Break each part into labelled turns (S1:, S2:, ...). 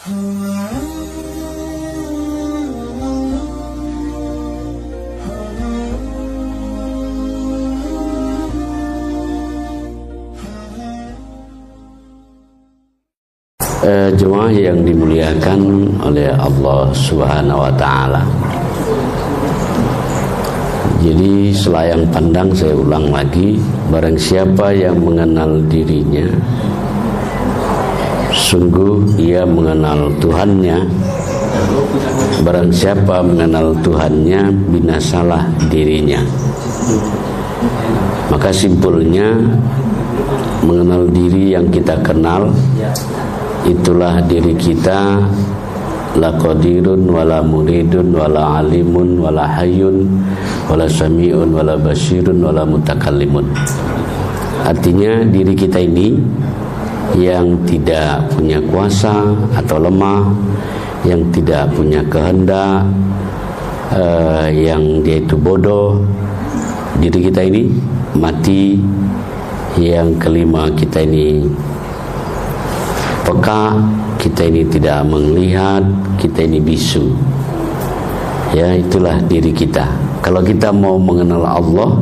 S1: Jemaah yang dimuliakan oleh Allah Subhanahu wa Ta'ala. Jadi selayang pandang saya ulang lagi, barang siapa yang mengenal dirinya, sungguh ia mengenal Tuhannya. Barang siapa mengenal Tuhannya, binasalah dirinya. Maka simpulnya, mengenal diri yang kita kenal, itulah diri kita. La qadirun wala muridun wala alimun wala hayyun wala sami'un wala basirun wala mutakallimun. Artinya diri kita ini yang tidak punya kuasa atau lemah, yang tidak punya kehendak, yang dia itu bodoh. Diri kita ini mati. Yang kelima, kita ini peka, kita ini tidak melihat, kita ini bisu. Ya, itulah diri kita. Kalau kita mau mengenal Allah,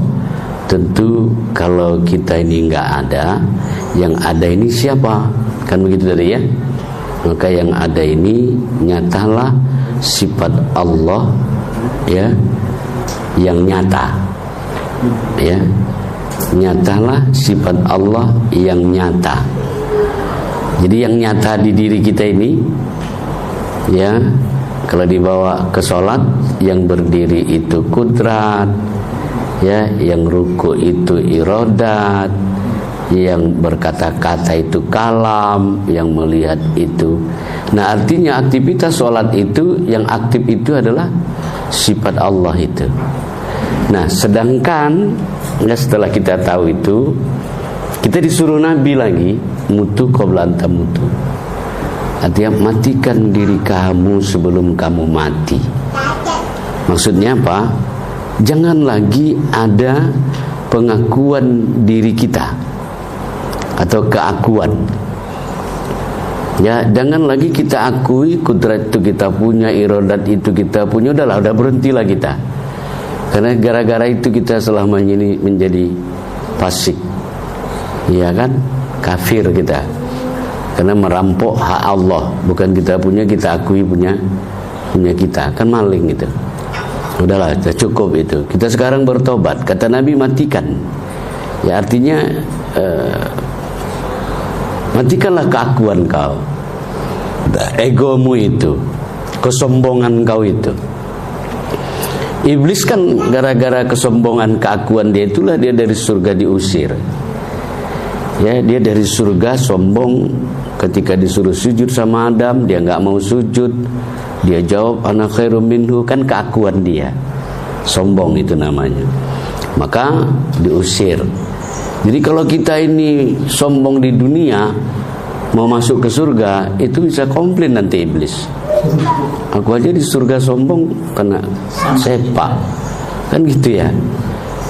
S1: tentu kalau kita ini nggak ada, yang ada ini siapa? Kan begitu tadi ya. Maka yang ada ini nyatalah sifat Allah, ya, yang nyata. Ya, nyatalah sifat Allah yang nyata. Jadi yang nyata di diri kita ini, ya, kalau dibawa ke sholat, yang berdiri itu kudrat, ya, yang ruku itu iradat, yang berkata-kata itu kalam, yang melihat itu. Nah, artinya aktivitas sholat itu, yang aktif itu adalah sifat Allah itu. Nah, sedangkan setelah kita tahu itu, kita disuruh Nabi lagi, mutu qabla anta mutu. Artinya matikan diri kamu sebelum kamu mati. Maksudnya apa? Jangan lagi ada pengakuan diri kita atau keakuan. Ya, jangan lagi kita akui kudrat itu kita punya, iradat itu kita punya. Udah berhentilah kita. Karena gara-gara itu kita selama ini menjadi fasik. Iya kan? Kafir kita. Karena merampok hak Allah, bukan kita punya, kita akui punya kita. Kan maling gitu. Udahlah, cukup itu. Kita sekarang bertobat. Kata Nabi, matikan. Ya, artinya matikanlah keakuan kau, egomu itu, kesombongan kau itu. Iblis kan gara-gara kesombongan, keakuan dia, itulah dia dari surga diusir. Ya, dia dari surga sombong. Ketika disuruh sujud sama Adam, dia nggak mau sujud. Dia jawab ana khairum minhu, kan keakuan dia. Sombong itu namanya. Maka diusir. Jadi kalau kita ini sombong di dunia, mau masuk ke surga, itu bisa komplain nanti iblis. Aku aja di surga sombong kena sepak. Kan gitu ya.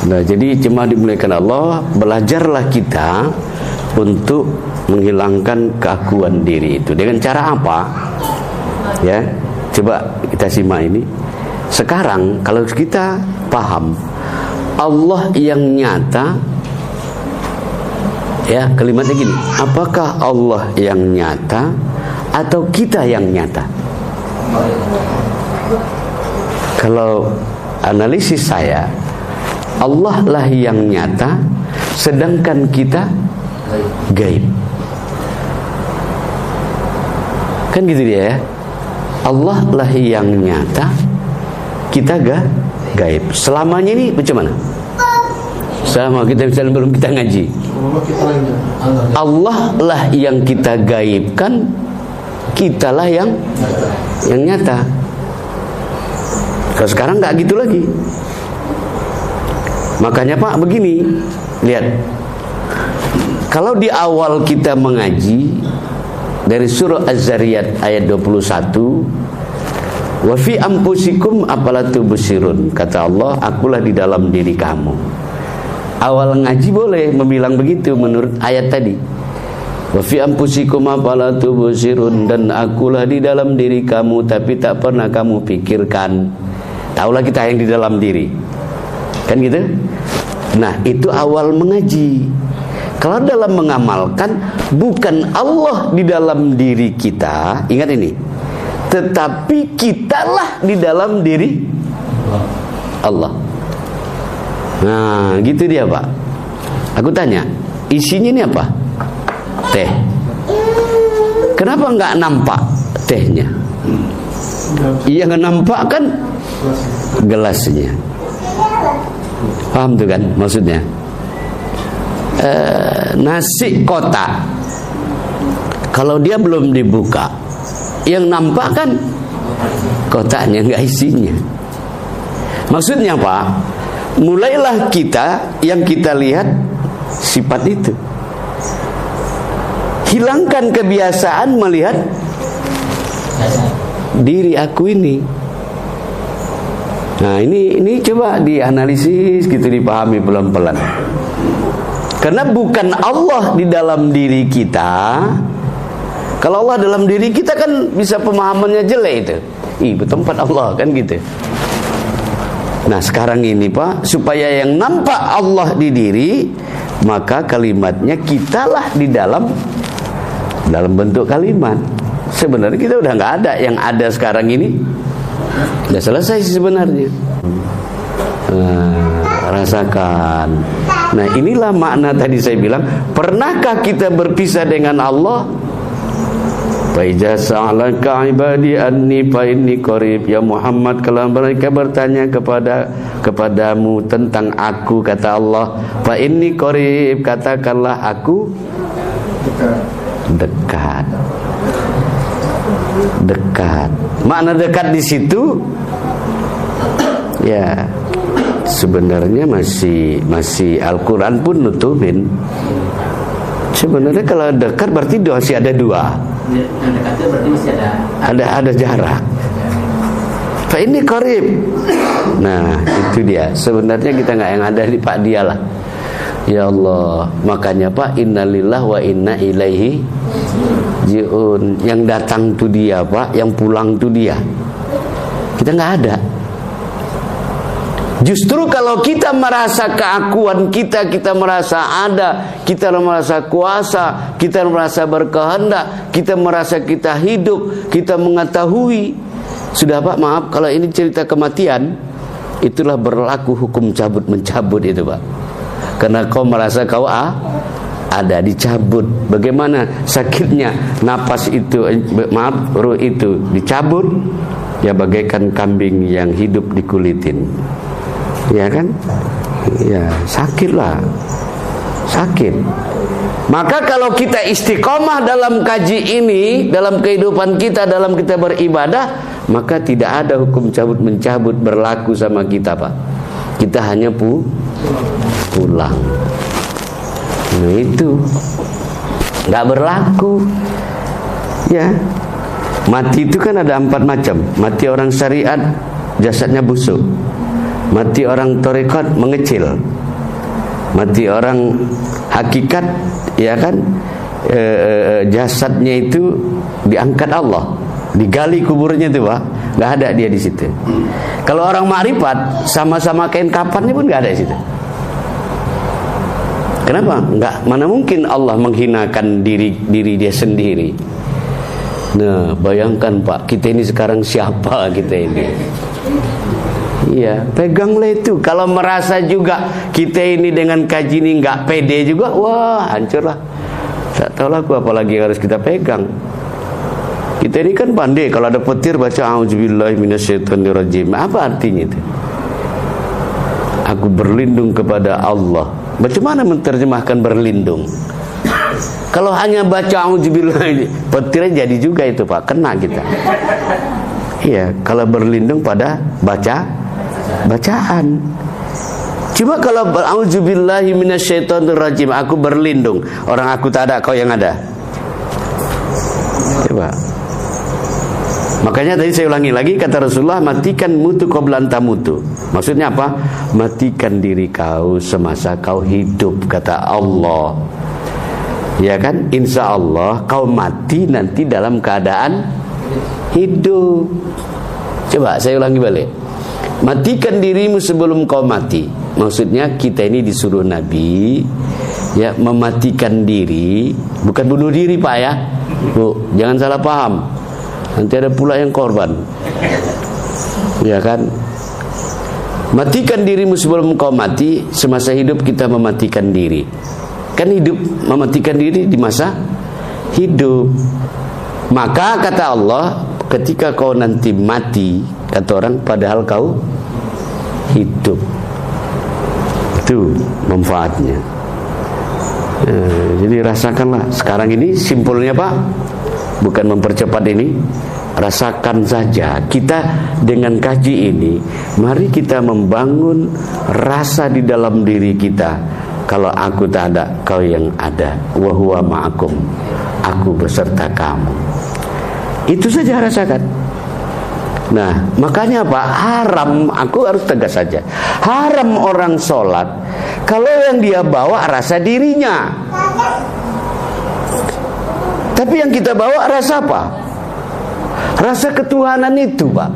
S1: Nah, jadi jemaah dimuliakan Allah, belajarlah kita untuk menghilangkan keakuan diri itu. Dengan cara apa? Ya, coba kita simak ini. Sekarang kalau kita paham Allah yang nyata, ya, kalimatnya gini, apakah Allah yang nyata atau kita yang nyata? Kalau analisis saya, Allah lah yang nyata, sedangkan kita gaib. Kan gitu dia ya. Allah lah yang nyata, kita gaib. Selamanya ini bagaimana? Selama kita misalnya belum kita ngaji, Allah lah yang kita gaibkan, kitalah yang nyata. Kalau sekarang nggak gitu lagi. Makanya Pak begini, lihat. Kalau di awal kita mengaji dari surah Az-Zariyat ayat 21, wa fi anfusikum afala tubsirun, kata Allah, akulah di dalam diri kamu. Awal ngaji boleh membilang begitu menurut ayat tadi. Wa fi anfusikum afala tubsirun, dan akulah di dalam diri kamu tapi tak pernah kamu pikirkan. Taulah kita yang di dalam diri. Kan gitu? Nah, itu awal mengaji. Kalau dalam mengamalkan, bukan Allah di dalam diri kita, ingat ini, tetapi kitalah di dalam diri Allah. Nah, gitu dia, Pak. Aku tanya, isinya ini apa? Teh. Kenapa nggak nampak tehnya? Iya, nggak nampak kan gelasnya. Paham tuh kan maksudnya? Nasi kotak, kalau dia belum dibuka, yang nampak kan kotaknya, nggak isinya. Maksudnya Pak, mulailah kita yang kita lihat sifat itu. Hilangkan kebiasaan melihat diri aku ini. Nah, ini coba dianalisis gitu, dipahami pelan-pelan. Karena bukan Allah di dalam diri kita. Kalau Allah dalam diri kita kan bisa pemahamannya jelek itu. Bertempat Allah kan gitu. Nah, sekarang ini Pak, supaya yang nampak Allah di diri, maka kalimatnya kitalah di dalam bentuk kalimat. Sebenarnya kita udah nggak ada, yang ada sekarang ini udah selesai sih sebenarnya. Rasakan. Nah, inilah makna tadi saya bilang, pernahkah kita berpisah dengan Allah? Fa iza sa'alaka ibadi anni fa inni qarib. Ya Muhammad, kalau mereka bertanya kepadamu tentang aku, kata Allah, fa inni qarib, katakanlah aku dekat. Dekat. Makna dekat di situ ya sebenarnya masih Al-Quran pun nutupin. Sebenarnya kalau dekat berarti masih ada dua. Yang dekat itu berarti masih ada jarak. Fa ini qarib. Nah, itu dia. Sebenarnya kita nggak yang ada di Pak dia lah. Ya Allah, makanya Pak, innalillah wa inna ilaihi ji'un. Yang datang tuh dia Pak, yang pulang tuh dia. Kita nggak ada. Justru kalau kita merasa keakuan kita merasa ada, kita merasa kuasa, kita merasa berkehendak, kita merasa kita hidup, kita mengetahui. Sudah Pak, maaf kalau ini cerita kematian, itulah berlaku hukum cabut mencabut itu Pak. Karena kau merasa kau ada, dicabut. Bagaimana sakitnya napas itu, ruh itu dicabut, ya bagaikan kambing yang hidup dikulitin. Ya kan? Ya, sakit lah. Sakit. Maka kalau kita istiqomah dalam kaji ini, dalam kehidupan kita, dalam kita beribadah, maka tidak ada hukum cabut mencabut berlaku sama kita Pak. Kita hanya pulang. Nah, itu nggak berlaku. Ya, mati itu kan ada 4 macam. Mati orang syariat, jasadnya busuk. Mati orang tarekat, mengecil. Mati orang hakikat, ya kan, jasadnya itu diangkat Allah, digali kuburnya itu Pak, nggak ada dia di situ. Kalau orang makrifat, sama-sama kain kafannya pun nggak ada di situ. Kenapa? Nggak, mana mungkin Allah menghinakan diri dia sendiri. Nah, bayangkan Pak, kita ini sekarang siapa kita ini? Iya, peganglah itu. Kalau merasa juga kita ini dengan kaji ini nggak pede juga, wah hancurlah. Tak tahulah aku apalagi harus kita pegang. Kita ini kan pandai kalau ada petir baca auzubillahi minasyaitonirrajim. Apa artinya itu? Aku berlindung kepada Allah. Bagaimana menerjemahkan berlindung? Kalau hanya baca auzubillahi, petirnya jadi juga itu Pak, kena kita. Iya, kalau berlindung pada bacaan. Cuma kalau auzubillahi minasyaitonirrajim, aku berlindung, orang aku tak ada, kau yang ada. Coba. Makanya tadi saya ulangi lagi, kata Rasulullah, matikan mutu qabla an tamutu. Maksudnya apa? Matikan diri kau semasa kau hidup, kata Allah. Ya kan? Insya Allah kau mati nanti dalam keadaan hidup. Coba saya ulangi balik. Matikan dirimu sebelum kau mati. Maksudnya kita ini disuruh Nabi ya mematikan diri, bukan bunuh diri Pak ya. Bu, jangan salah paham. Nanti ada pula yang korban. Ya kan? Matikan dirimu sebelum kau mati. Semasa hidup kita mematikan diri. Kan hidup mematikan diri di masa hidup. Maka kata Allah, ketika kau nanti mati, kata orang, padahal kau hidup. Itu manfaatnya. Jadi rasakanlah. Sekarang ini simpulnya Pak, bukan mempercepat ini. Rasakan saja. Kita dengan kaji ini, mari kita membangun rasa di dalam diri kita. Kalau aku tak ada, kau yang ada. Wa huwa ma'akum, aku beserta kamu. Itu saja rasakan. Nah, makanya Pak, haram, aku harus tegas saja. Haram orang sholat kalau yang dia bawa rasa dirinya. Tapi yang kita bawa rasa apa? Rasa ketuhanan itu Pak.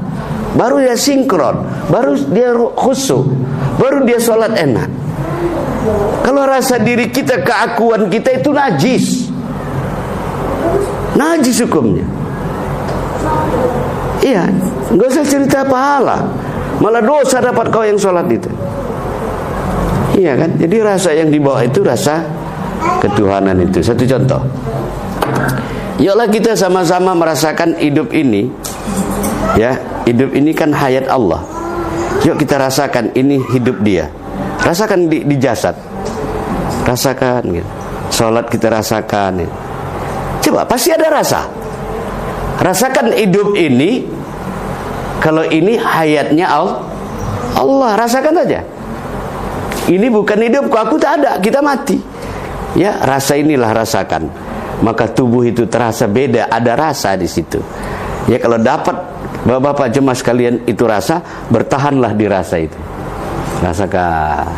S1: Baru dia sinkron, baru dia khusyuk, baru dia sholat enak. Kalau rasa diri kita, keakuan kita itu najis. Najis hukumnya. Iya, nggak usah cerita pahala, malah dosa dapat kau yang sholat itu. Iya kan? Jadi rasa yang dibawa itu rasa ketuhanan itu. Satu contoh. Yuklah kita sama-sama merasakan hidup ini. Ya, hidup ini kan hayat Allah. Yuk kita rasakan ini hidup dia. Rasakan di jasad. Rasakan gitu. Sholat kita rasakan gitu. Coba, pasti ada rasa. Rasakan hidup ini. Kalau ini hayatnya Allah, rasakan saja. Ini bukan hidupku, aku tak ada, kita mati. Ya, rasa inilah rasakan. Maka tubuh itu terasa beda, ada rasa di situ. Ya, kalau dapat Bapak-bapak jemaah sekalian itu rasa, bertahanlah di rasa itu. Rasakan.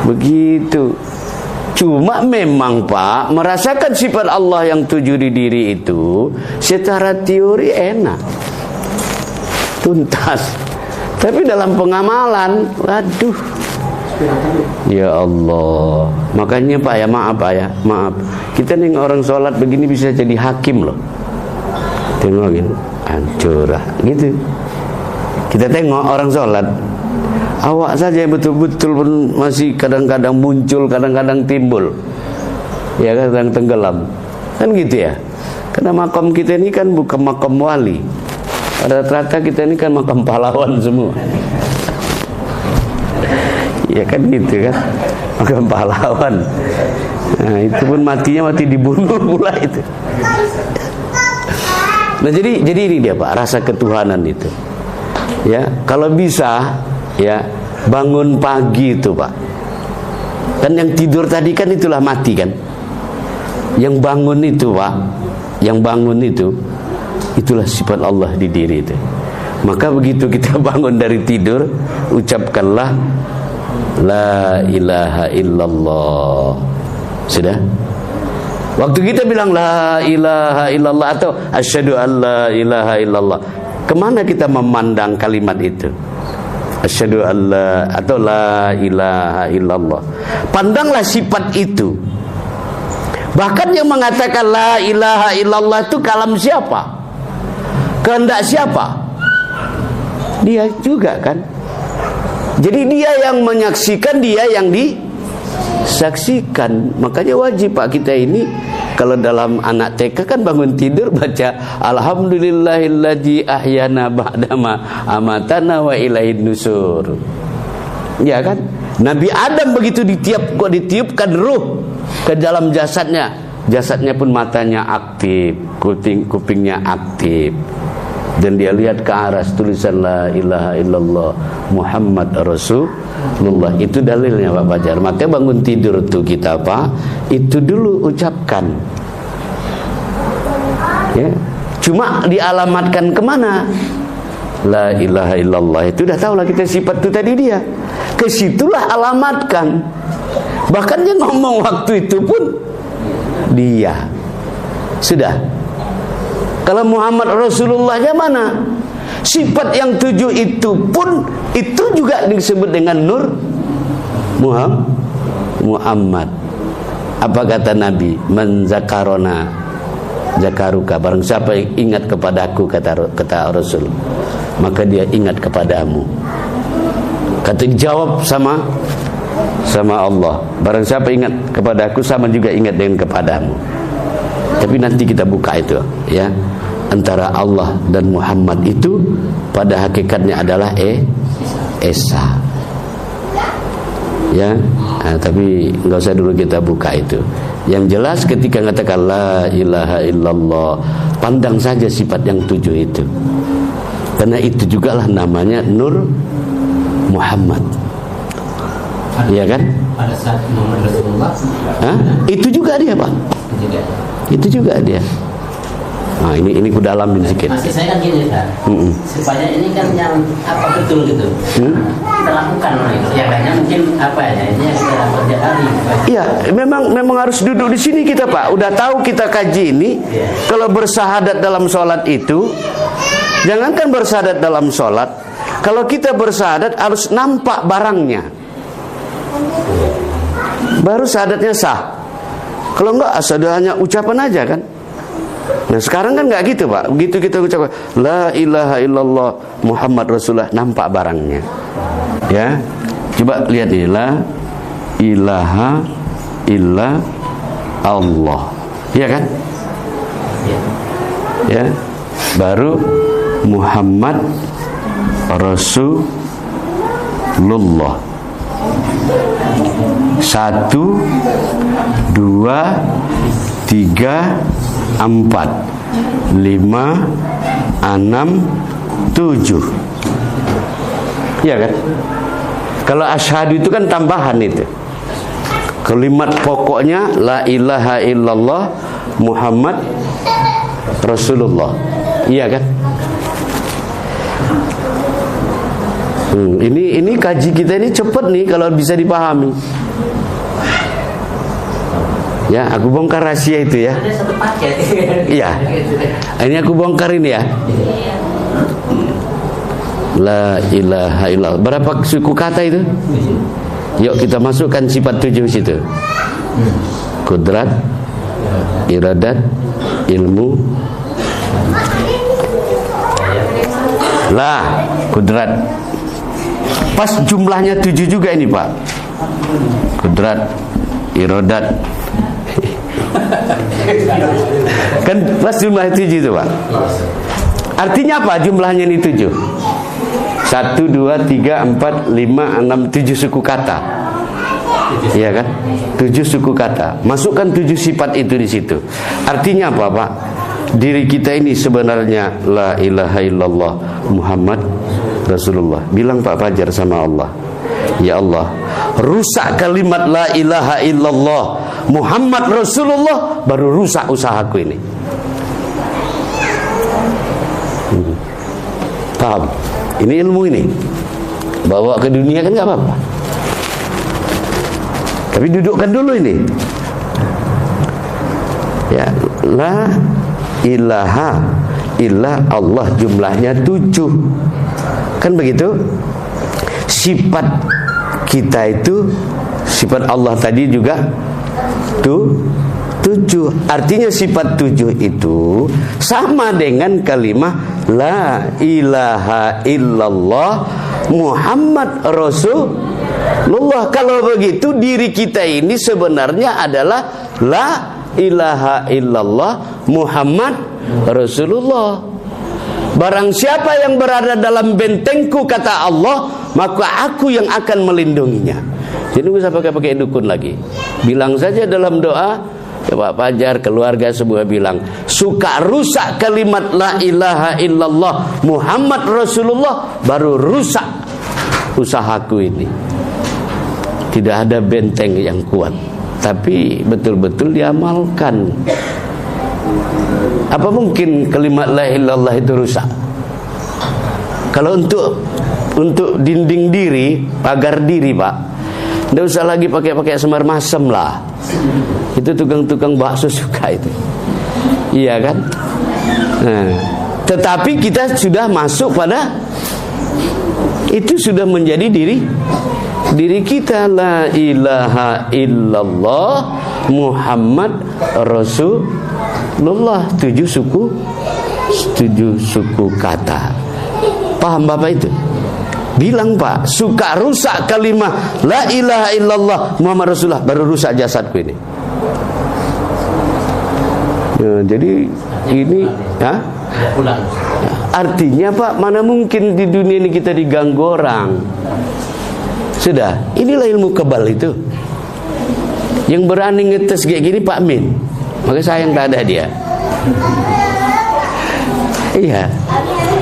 S1: Begitu. Cuma memang Pak, merasakan sifat Allah yang 7 di diri itu secara teori enak, tuntas. Tapi dalam pengamalan, waduh, ya Allah. Makanya Pak ya, maaf Pak ya, maaf. Kita nih orang sholat begini bisa jadi hakim loh. Tengokin, hancur gitu. Kita tengok orang sholat, awak saja yang betul-betul pun masih kadang-kadang muncul, kadang-kadang timbul, ya kadang tenggelam, kan gitu ya. Karena makam kita ini kan bukan makam wali. Rata-rata kita ini kan makam pahlawan semua. Ya kan gitu kan, makam pahlawan. Nah, itu pun matinya mati dibunuh pula itu. Nah jadi ini dia Pak, rasa ketuhanan itu. Ya, kalau bisa ya bangun pagi itu Pak. Dan yang tidur tadi kan itulah mati kan. Yang bangun itu Pak, yang bangun itu itulah sifat Allah di diri itu. Maka begitu kita bangun dari tidur, ucapkanlah la ilaha illallah. Sudah? Waktu kita bilang la ilaha illallah atau asyhadu an la ilaha illallah, kemana kita memandang kalimat itu? Asyhadu an la atau la ilaha illallah. Pandanglah sifat itu. Bahkan yang mengatakan la ilaha illallah itu kalam siapa? Kehendak siapa? Dia juga kan. Jadi dia yang menyaksikan, dia yang disaksikan. Makanya wajib Pak kita ini, kalau dalam anak TK kan bangun tidur baca alhamdulillahilladzi ahyana ba'dama amatana wa ilaihin nusur. Ya kan? Nabi Adam begitu ditiupkan ruh ke dalam jasadnya. Jasadnya pun matanya aktif, kupingnya aktif. Dan dia lihat ke arah tulisan la ilaha illallah Muhammad Rasulullah. Itu dalilnya Pak Fajar. Makanya bangun tidur tuh kita Pak, itu dulu ucapkan ya. Cuma dialamatkan kemana? La ilaha illallah. Itu udah tahu lah kita sifat itu tadi dia. Kesitulah alamatkan. Bahkan dia ngomong waktu itu pun dia. Sudah. Kalau Muhammad Rasulullahnya mana? Sifat yang 7 itu pun itu juga disebut dengan Nur Muhammad. Apa kata Nabi? Man zakarona zakaruka, barang siapa yang ingat kepadaku, kata Rasul, maka dia ingat kepadamu. Kata dijawab sama Allah, barang siapa ingat kepadaku sama juga ingat dengan kepadamu. Tapi nanti kita buka itu ya. Antara Allah dan Muhammad itu pada hakikatnya adalah Esa. Ya, tapi nggak usah dulu kita buka itu. Yang jelas ketika mengatakan la ilaha illallah, pandang saja sifat yang 7 itu. Karena itu jugalah namanya Nur Muhammad. Iya kan?
S2: Pada saat Muhammad Rasulullah.
S1: Itu juga dia, Pak. Itu juga dia. Nah, ini ku dalamin sedikit.
S2: Masih saya kan gini, Pak. Supaya ini kan yang apa betul gitu. Kita lakukan itu. Ya kayaknya mungkin apa ya? Ini sudah kerja kali.
S1: Iya, memang harus duduk di sini kita, Pak. Udah tahu kita kaji ini. Yeah. Kalau bersahadat dalam sholat itu, jangankan bersahadat dalam sholat. Kalau kita bersahadat harus nampak barangnya. Baru syahadatnya sah. Kalau enggak, asal hanya ucapan aja kan. Nah sekarang kan nggak gitu, Pak. Begitu kita ucapkan la ilaha illallah Muhammad Rasulullah, nampak barangnya. Ya, coba lihat ini, la ilaha illa Allah, ya kan? Ya, baru Muhammad Rasulullah. 1, 2, 3, 4, 5, 6, 7. Iya kan? Kalau asyhadu itu kan tambahan itu. Kalimat pokoknya la ilaha illallah Muhammad Rasulullah. Iya kan? Ini kaji kita ini cepat nih kalau bisa dipahami. Ya, aku bongkar rahasia itu ya.
S2: Ada satu paket.
S1: Iya. Ini aku bongkar ini ya. La ilaha illallah. Berapa suku kata itu? Yuk kita masukkan sifat 7 situ. Kudrat, iradat, ilmu. La, kudrat. Pas jumlahnya 7 juga ini, Pak. Kudrat, iradat. Kan pas jumlah 7 itu, Pak. Artinya apa jumlahnya ini 7? 1, 2, 3, 4, 5, 6, 7 suku kata. Iya kan? 7 suku kata. Masukkan 7 sifat itu di situ. Artinya apa, Pak? Diri kita ini sebenarnya la ilaha illallah Muhammad Rasulullah. Bilang Pak Fajar sama Allah, ya Allah, rusak kalimat la ilaha illallah Muhammad Rasulullah, baru rusak usahaku ini. Paham? Ini ilmu ini. Bawa ke dunia kan gak apa-apa. Tapi dudukkan dulu ini. Ya, la ilaha illa Allah, jumlahnya 7. Kan begitu? Sifat kita itu, sifat Allah tadi juga 7. Artinya sifat 7 itu sama dengan kalimat la ilaha illallah Muhammad Rasulullah. Kalau begitu diri kita ini sebenarnya adalah la ilaha illallah Muhammad Rasulullah. Barang siapa yang berada dalam bentengku, kata Allah, maka aku yang akan melindunginya. Jadi nggak usah pakai dukun lagi. Bilang saja dalam doa, ya Pak Fajar, keluarga semua bilang, suka rusak kalimat la ilaha illallah Muhammad Rasulullah, baru rusak usahaku ini. Tidak ada benteng yang kuat, tapi betul-betul diamalkan. Apa mungkin kalimat la ilaha illallah itu rusak? Kalau untuk dinding diri, pagar diri, Pak, tidak usah lagi pakai semar masem lah. Itu tukang-tukang bakso suka itu. Iya kan? Nah, tetapi kita sudah masuk pada itu, sudah menjadi diri kita. La ilaha illallah Muhammad Rasulullah. 7 suku kata. Paham Bapak itu? Bilang Pak, suka rusak kalimat la ilaha illallah Muhammad Rasulullah, baru rusak jasadku ini. Nah, jadi ini artinya Pak, mana mungkin di dunia ini kita diganggu orang. Sudah, inilah ilmu kebal itu. Yang berani ngetes kayak gini Pak Min. Maka sayang tak ada dia. Iya,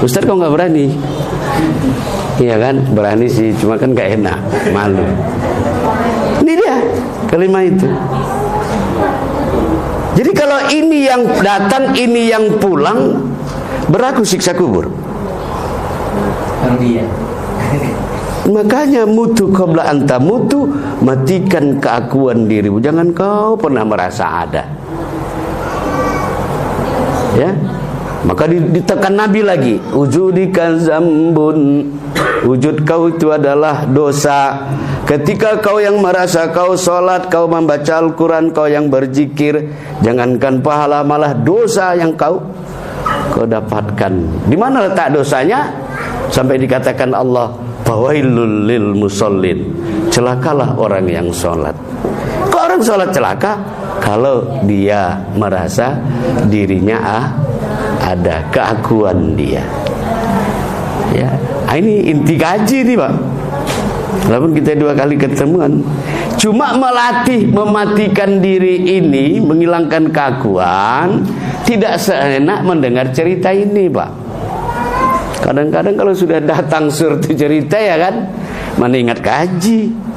S1: Ustaz kok nggak berani? Iya kan, berani sih, cuma kan gak enak, malu. Ini dia kalimat itu. Jadi kalau ini yang datang, ini yang pulang, berlaku siksa kubur. Makanya mutu qabla anta mutu, matikan keakuan dirimu. Jangan kau pernah merasa ada. Ya, maka ditekan Nabi lagi, wujudika zambun, wujud kau itu adalah dosa. Ketika kau yang merasa kau sholat, kau membaca Al-Quran, kau yang berzikir, jangankan pahala, malah dosa yang kau dapatkan. Di mana letak dosanya? Sampai dikatakan Allah, fawailul lil musallin, celakalah orang yang sholat. Kok orang sholat celaka? Kalau dia merasa dirinya ada keakuan dia. Ya, ini inti kaji nih Pak. Walaupun kita 2 kali ketemuan, cuma melatih mematikan diri ini, menghilangkan keakuan, tidak seenak mendengar cerita ini Pak. Kadang-kadang kalau sudah datang suatu cerita ya kan, mana ingat kaji.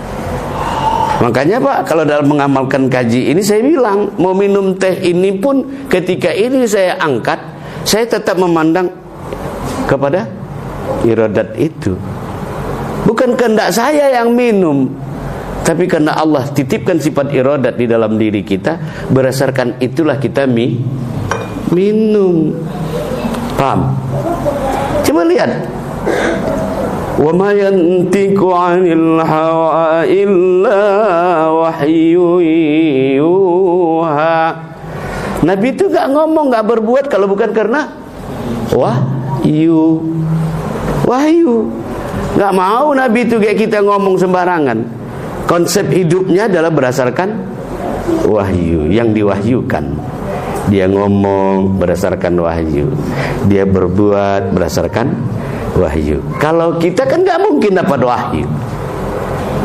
S1: Makanya Pak, kalau dalam mengamalkan kaji ini saya bilang, mau minum teh ini pun ketika ini saya angkat, saya tetap memandang kepada iradat itu. Bukan kehendak saya yang minum, tapi karena Allah titipkan sifat iradat di dalam diri kita, berdasarkan itulah kita minum. Paham? Coba lihat. Wa ma yantiqu 'anil hawa illa wahyu yuha. Nabi itu gak ngomong, gak berbuat kalau bukan karena wahyu. Gak mau Nabi itu kayak kita ngomong sembarangan. Konsep hidupnya adalah berdasarkan wahyu, yang diwahyukan. Dia ngomong berdasarkan wahyu, dia berbuat berdasarkan wahyu. Kalau kita kan gak mungkin dapat wahyu.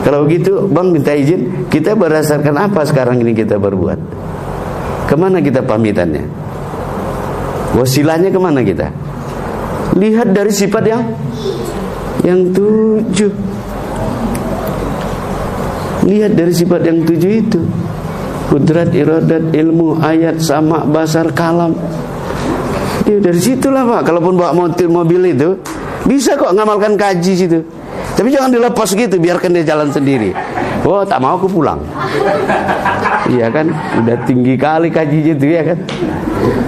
S1: Kalau gitu Bang minta izin, kita berdasarkan apa sekarang ini kita berbuat? Kemana kita pamitannya? Wasilahnya kemana kita? Lihat dari sifat yang 7. Lihat dari sifat yang 7 itu. Kudrat, iradat, ilmu, ayat, sama, basar, kalam. Ya, dari situlah Pak. Kalaupun bawa mobil itu, bisa kok ngamalkan kaji situ. Tapi jangan dilepas gitu, biarkan dia jalan sendiri. Oh, tak mau aku pulang. Iya kan, udah tinggi kali kaji itu ya kan.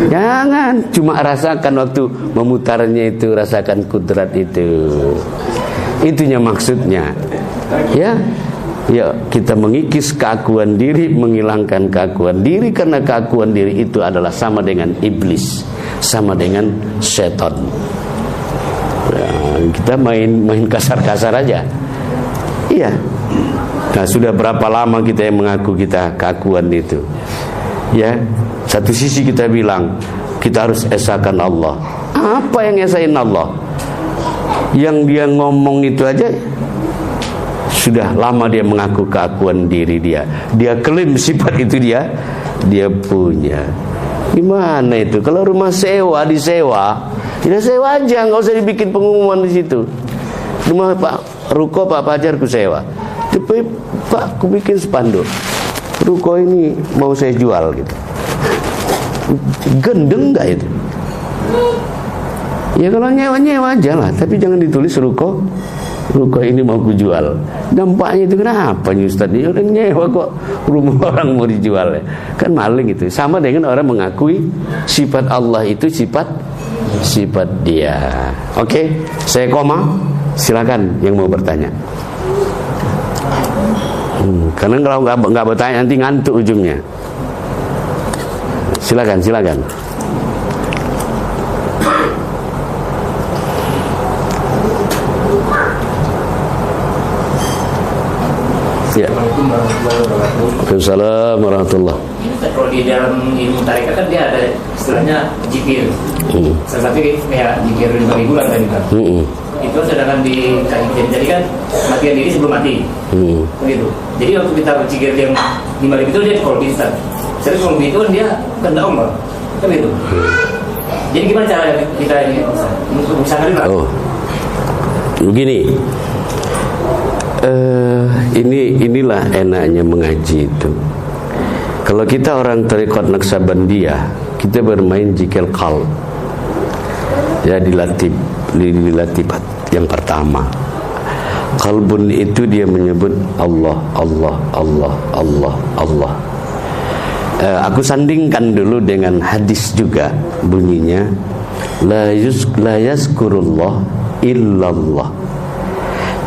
S1: Jangan cuma rasakan waktu memutarnya itu, rasakan kudrat itu. Itunya maksudnya. Ya, kita mengikis keakuan diri, menghilangkan keakuan diri, karena keakuan diri itu adalah sama dengan iblis, sama dengan setan. Ya, kita main kasar-kasar aja. Iya. Nah, sudah berapa lama kita yang mengaku kita keakuan itu? Ya, satu sisi kita bilang kita harus esakan Allah. Apa yang esain Allah? Yang dia ngomong itu aja sudah lama dia mengaku keakuan diri dia. Dia klaim sifat itu dia punya. Gimana itu? Kalau rumah sewa disewa, tidak sewa aja, nggak usah dibikin pengumuman di situ. Rumah Pak Ruko, Pak Fajar ku sewa. Tapi Pak, ku bikin spanduk. Ruko ini mau saya jual gitu. Gendeng nggak itu? Ya kalau nyewa aja lah, tapi jangan ditulis ruko Ruko ini mau kujual. Dampaknya itu kenapa nih Ustaz? Ini orang nyewa kok rumah orang mau dijual ya? Kan maling itu. Sama dengan orang mengakui sifat Allah itu sifat dia. Oke, saya koma. Silakan yang mau bertanya. Karena kalau nggak bertanya nanti ngantuk ujungnya. Silakan. Ya. Waalaikumsalam warahmatullah.
S3: Kalau di dalam ilmu tarekat kan dia ada istilahnya zikir. Salah satu kayak zikir 5.000 bulan tadi kan. Itu sedangkan jadi kan matian diri sebelum mati. Begitu. Jadi waktu kita berzikir yang 5.000 itu dia kalau bisa. Jadi kalau begitu kan dia kehendak Allah. Kan gitu. Jadi gimana cara kita ini untuk misalkan Pak?
S1: Oh. Begini. Inilah enaknya mengaji itu. Kalau kita orang Thariqat Naqsabandiyah, kita bermain zikir qalb. Ya, dilatih yang pertama. Qalbun itu dia menyebut Allah. Aku sandingkan dulu dengan hadis juga bunyinya la yazkurullah illallah.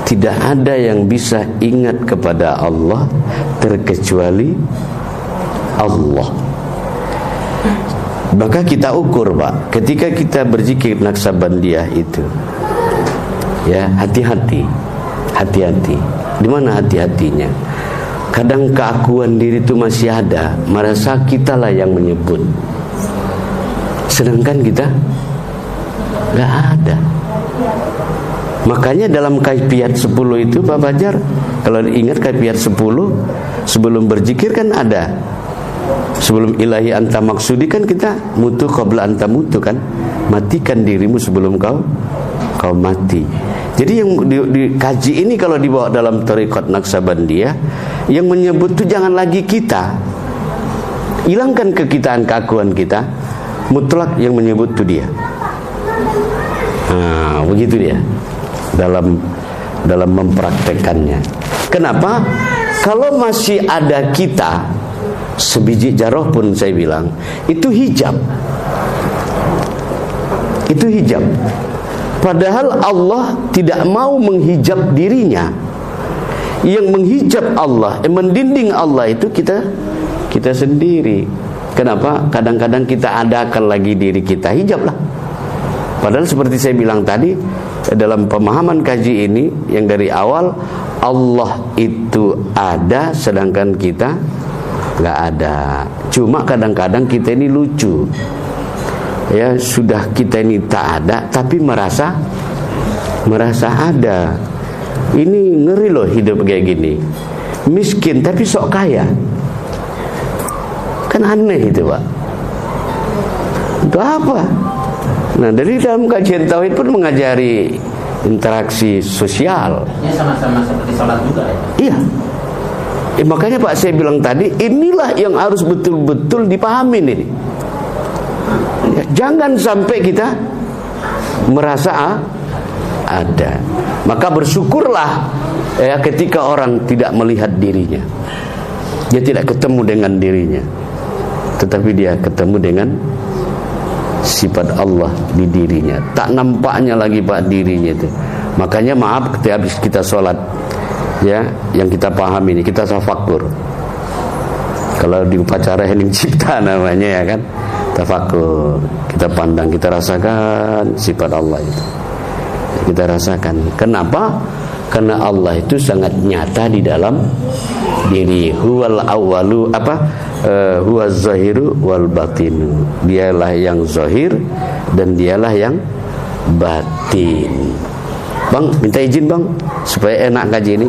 S1: Tidak ada yang bisa ingat kepada Allah terkecuali Allah. Maka kita ukur Pak, ketika kita berzikir Naqsabandiyah itu, ya hati-hati. Di mana hati-hatinya? Kadang keakuan diri itu masih ada, merasa kitalah yang menyebut, sedangkan kita nggak ada. Makanya dalam kaifiat 10 itu Pak Fajar, kalau ingat kaifiat 10 sebelum berzikir kan ada. Sebelum ilahi anta maksudi kan kita mutu qabla anta mutu kan. Matikan dirimu sebelum kau mati. Jadi yang dikaji ini kalau dibawa dalam Thariqat Naqsabandiyah, yang menyebut itu jangan lagi kita. Hilangkan kekitaan keakuan kita. Mutlak yang menyebut itu dia. Nah, begitu dia. Dalam mempraktekannya. Kenapa? Kalau masih ada kita, sebiji jaroh pun saya bilang, itu hijab. Padahal Allah tidak mau menghijab dirinya. Yang menghijab Allah, mendinding Allah itu kita sendiri. Kenapa? Kadang-kadang kita adakan lagi diri kita, hijablah. Padahal seperti saya bilang tadi, dalam pemahaman kaji ini yang dari awal, Allah itu ada sedangkan kita nggak ada. Cuma kadang-kadang kita ini lucu, ya sudah kita ini tak ada tapi merasa ada. Ini ngeri loh hidup kayak gini, miskin tapi sok kaya, kan aneh itu Pak. Itu apa? Nah, dari dalam kajian tauhid pun mengajari interaksi sosial.
S2: Ini sama-sama seperti sholat juga ya?
S1: Iya. Makanya Pak saya bilang tadi, inilah yang harus betul-betul dipahamin ini. Ya, jangan sampai kita merasa ada. Maka bersyukurlah ya ketika orang tidak melihat dirinya. Dia tidak ketemu dengan dirinya, tetapi dia ketemu dengan sifat Allah di dirinya. Tak nampaknya lagi Pak dirinya itu. Makanya maaf ketika habis kita sholat, ya yang kita pahami ini, kita tafakur. Kalau di upacara hening cipta namanya ya kan, tafakur. Kita pandang, kita rasakan sifat Allah itu. Kita rasakan. Kenapa? Karena Allah itu sangat nyata di dalam diri. Huwal awwalu huwaz zahiru wal batinu. Dialah yang zahir dan dialah yang batin. Bang, minta izin Bang supaya enak kaji ini.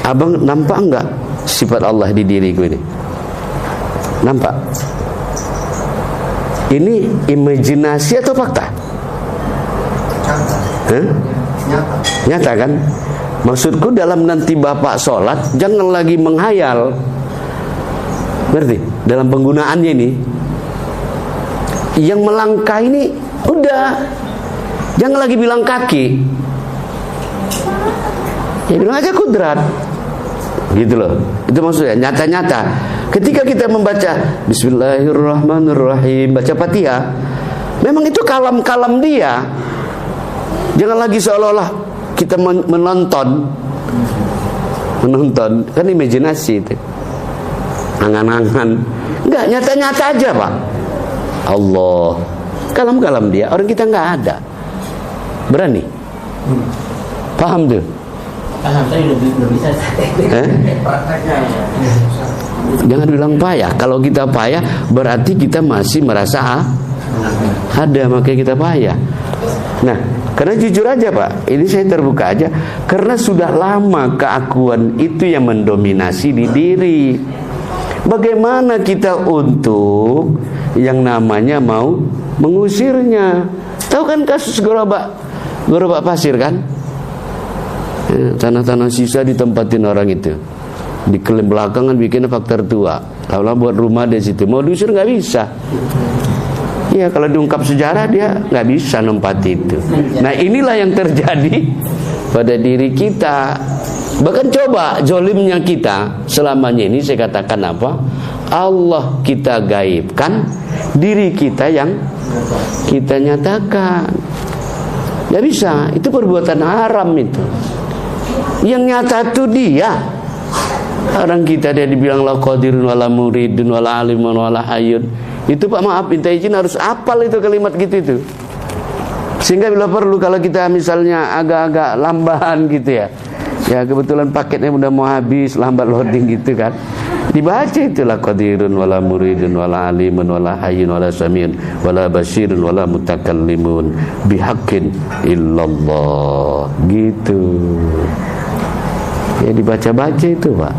S1: Abang nampak enggak sifat Allah di diriku ini? Nampak? Ini imajinasi atau fakta? Nyata kan? Maksudku dalam nanti Bapak sholat, jangan lagi menghayal. Ngerti? Dalam penggunaannya ini, yang melangkah ini udah, jangan lagi bilang kaki. Ya bilang aja kudrat. Gitu loh. Itu maksudnya nyata-nyata. Ketika kita membaca Bismillahirrahmanirrahim, baca Fatihah, memang itu kalam-kalam dia. Jangan lagi seolah-olah kita menonton kan imajinasi itu, angan-angan. Enggak, nyata-nyata aja Pak. Allah, kalam-kalam dia, orang kita nggak ada. Berani? Paham tuh?
S2: Paham, tapi belum bisa.
S1: Jangan bilang payah. Kalau kita payah berarti kita masih merasa ada, makanya kita payah. Nah, karena jujur aja Pak, ini saya terbuka aja, karena sudah lama keakuan itu yang mendominasi di diri. Bagaimana kita untuk yang namanya mau mengusirnya? Tahu kan kasus gerobak pasir kan? Tanah-tanah sisa ditempatin orang itu, diklaim belakangan bikin faktor tua, lalu buat rumah di situ, mau diusir nggak bisa. Ya kalau diungkap sejarah dia nggak bisa nempati itu. Nah inilah yang terjadi pada diri kita. Bahkan coba zolimnya kita selamanya ini, saya katakan apa? Allah kita gaibkan, diri kita yang kita nyatakan. Nggak bisa, itu perbuatan haram itu. Yang nyata itu dia. Orang kita dia dibilang la qadirun wala muridun wala alimun wala hayyun. Itu Pak, maaf minta izin harus hafal itu kalimat gitu itu. Sehingga bila perlu kalau kita misalnya agak-agak lamban gitu ya. Ya kebetulan paketnya udah mau habis, lambat loading gitu kan. Dibaca itulah qadirun wala muridun wala alimun wala hayyun wala samiun wala basyirun wala mutakallimun bihaqqin illallah gitu. Ya dibaca-baca itu Pak.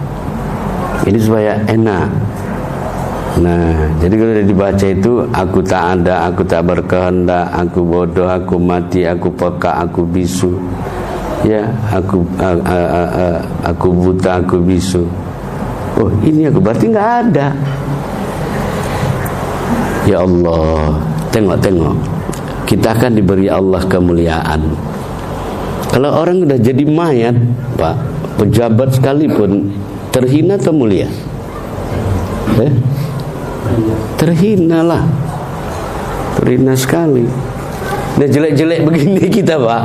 S1: Ini supaya enak. Nah, jadi kalau udah dibaca itu, aku tak ada, aku tak berkehendak, aku bodoh, aku mati, aku peka, aku bisu. Ya, aku buta, aku bisu. Oh, ini aku berarti nggak ada. Ya Allah, tengok. Kita akan diberi Allah kemuliaan. Kalau orang udah jadi mayat, Pak, pejabat sekalipun terhina atau mulia? Terhina lah, terhina sekali. Nah jelek-jelek begini kita Pak,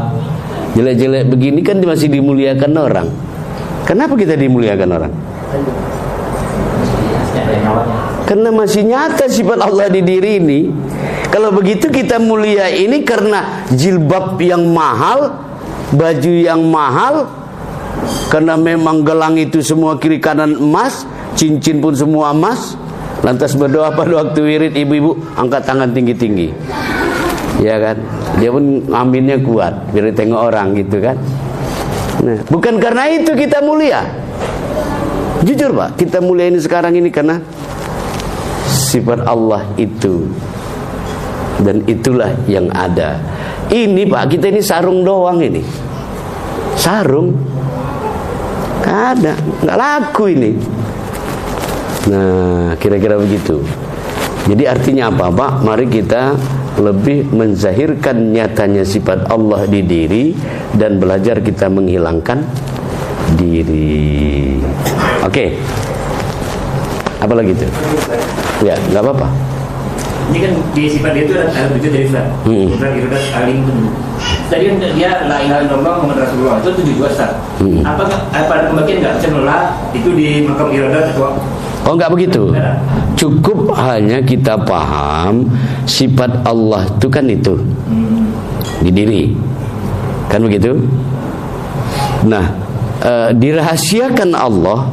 S1: jelek-jelek begini kan masih dimuliakan orang. Kenapa kita dimuliakan orang? Karena masih nyata sifat Allah di diri ini. Kalau begitu kita mulia ini karena jilbab yang mahal, baju yang mahal, karena memang gelang itu semua kiri kanan emas, cincin pun semua emas. Lantas berdoa pada waktu wirid, ibu-ibu angkat tangan tinggi-tinggi, ya kan? Dia pun aminnya kuat, biar tengok orang gitu kan. Nah, bukan karena itu kita mulia. Jujur Pak, kita mulia ini sekarang ini karena sifat Allah itu, dan itulah yang ada. Ini Pak, kita ini sarung doang ini, sarung, nggak ada, nggak laku ini. Nah, kira-kira begitu. Jadi artinya apa Pak? Mari kita lebih menzahirkan nyatanya sifat Allah di diri dan belajar kita menghilangkan diri. Oke. Apa lagi itu? Ya, nggak apa-apa.
S3: Ini kan di sifat dia itu ada 7 dari Islam. Ibadah saling tunduk. Tadi kan dia la ilaha illallah Muhammad Rasulullah itu 7 juga Ustaz. Apa ada pembagian enggak? Misalnya itu di makam iradah atau
S1: oh enggak begitu. Cukup hanya kita paham sifat Allah itu kan itu di diri, kan begitu. Nah, dirahasiakan Allah,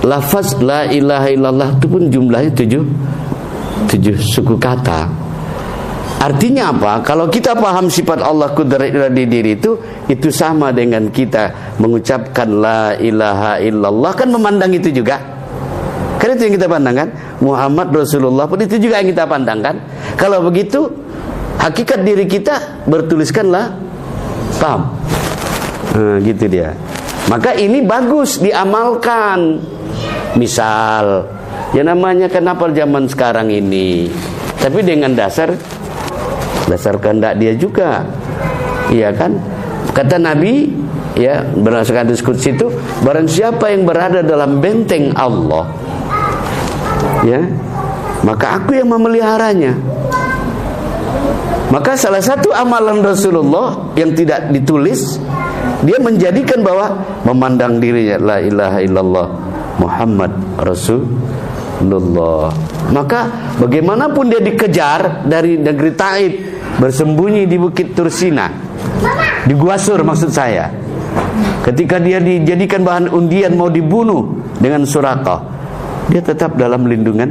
S1: lafaz la ilaha illallah itu pun jumlahnya 7 suku kata. Artinya apa? Kalau kita paham sifat Allah kudrat di diri itu sama dengan kita mengucapkan la ilaha illallah, kan memandang itu juga. Kan itu yang kita pandangkan. Muhammad Rasulullah pun itu juga yang kita pandangkan. Kalau begitu, hakikat diri kita bertuliskanlah, paham? Gitu dia. Maka ini bagus diamalkan. Misal, ya namanya kenapa zaman sekarang ini, tapi dengan dasar kehendak dia juga, iya kan? Kata Nabi, ya, berdasarkan diskusi itu, barang siapa yang berada dalam benteng Allah, ya, maka aku yang memeliharanya. Maka salah satu amalan Rasulullah yang tidak ditulis, dia menjadikan bahwa memandang dirinya la ilaha illallah Muhammad Rasulullah. Maka bagaimanapun dia dikejar dari negeri Taif, bersembunyi di Bukit Tursina, di Gua Sur maksud saya, ketika dia dijadikan bahan undian mau dibunuh dengan Suraqah, dia tetap dalam lindungan